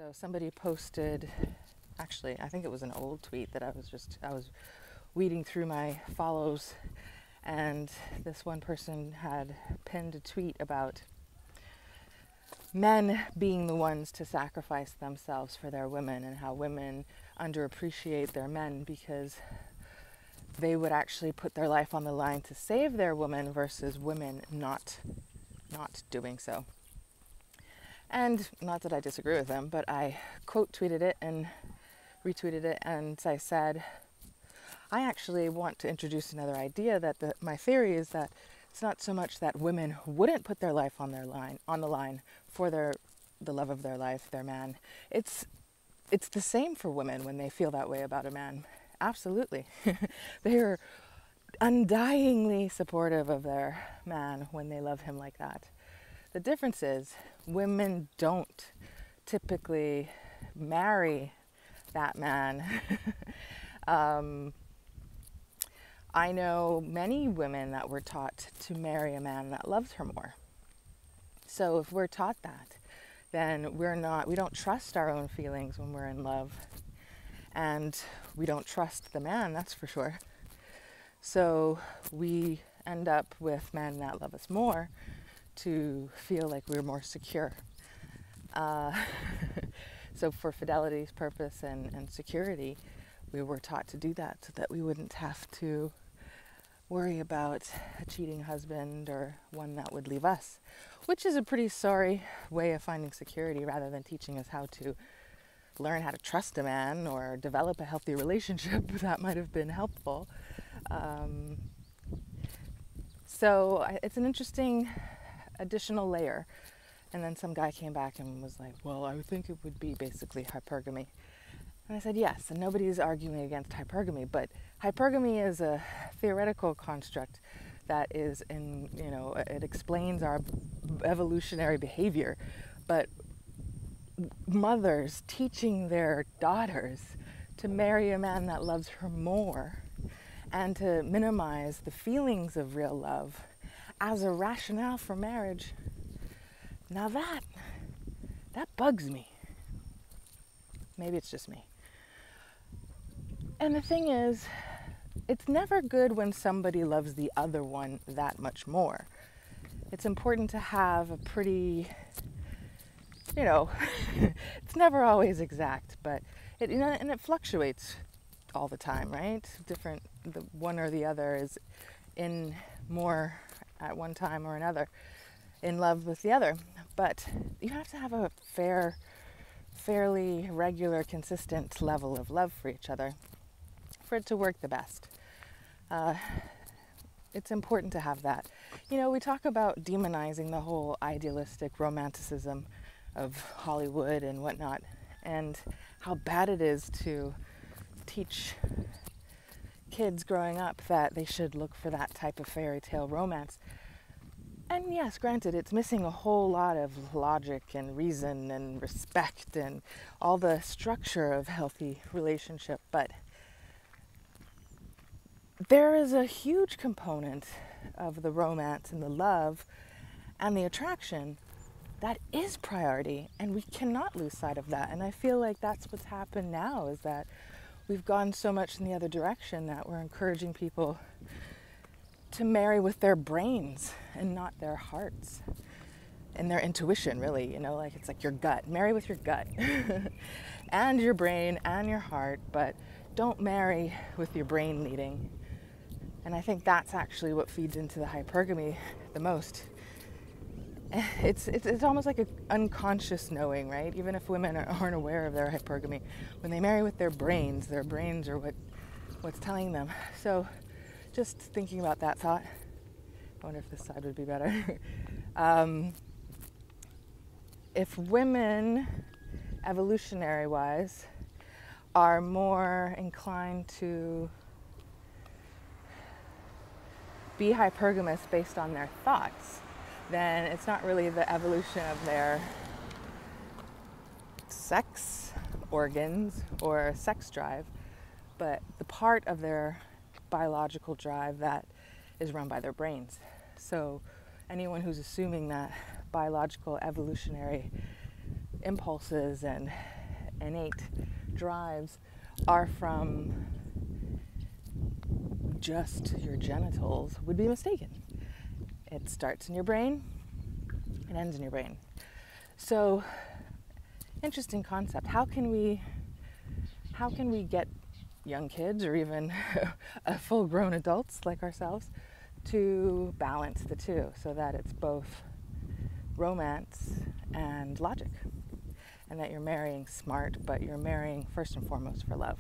So somebody posted, actually, I think it was an old tweet that I was weeding through my follows, and this one person had pinned a tweet about men being the ones to sacrifice themselves for their women, and how women underappreciate their men because they would actually put their life on the line to save their woman versus women not doing so. And not that I disagree with them, but I quote tweeted it and retweeted it, and I said, I actually want to introduce another idea that my theory is that it's not so much that women wouldn't put their life on the line for the love of their life, their man. It's the same for women when they feel that way about a man. Absolutely. They are undyingly supportive of their man when they love him like that. The difference is women don't typically marry that man. I know many women that were taught to marry a man that loves her more. So if we're taught that, then we don't trust our own feelings when we're in love. And we don't trust the man, that's for sure. So we end up with men that love us more to feel like we're more secure. So for fidelity's purpose and security, we were taught to do that so that we wouldn't have to worry about a cheating husband or one that would leave us, which is a pretty sorry way of finding security rather than teaching us how to learn how to trust a man or develop a healthy relationship. That might have been helpful. So it's an interesting additional layer. And then some guy came back and was like, well, I would think it would be basically hypergamy. And I said, yes, and nobody's arguing against hypergamy, but hypergamy is a theoretical construct that is it explains our evolutionary behavior. But mothers teaching their daughters to marry a man that loves her more and to minimize the feelings of real love as a rationale for marriage, now that bugs me. Maybe it's just me. And the thing is, it's never good when somebody loves the other one that much more. It's important to have a pretty, it's never always exact, but it fluctuates all the time, right? The one or the other is in more at one time or another in love with the other. But you have to have a fairly regular, consistent level of love for each other for it to work the best. It's important to have that. We talk about demonizing the whole idealistic romanticism of Hollywood and whatnot, and how bad it is to teach kids growing up that they should look for that type of fairy tale romance. And yes, granted, it's missing a whole lot of logic and reason and respect and all the structure of healthy relationship, but there is a huge component of the romance and the love and the attraction that is priority, and we cannot lose sight of that. And I feel like that's what's happened now, is that we've gone so much in the other direction that we're encouraging people to marry with their brains and not their hearts and their intuition, really. It's like your gut. Marry with your gut and your brain and your heart, but don't marry with your brain leading. And I think that's actually what feeds into the hypergamy the most. It's almost like an unconscious knowing, right? Even if women aren't aware of their hypergamy, when they marry with their brains are what's telling them. So just thinking about that thought, I wonder if this side would be better. If women, evolutionary-wise, are more inclined to be hypergamous based on their thoughts, then it's not really the evolution of their sex organs or sex drive, but the part of their biological drive that is run by their brains. So anyone who's assuming that biological evolutionary impulses and innate drives are from just your genitals would be mistaken. It starts in your brain, it ends in your brain. So, interesting concept. How can we get young kids or even full-grown adults like ourselves to balance the two so that it's both romance and logic, and that you're marrying smart, but you're marrying first and foremost for love?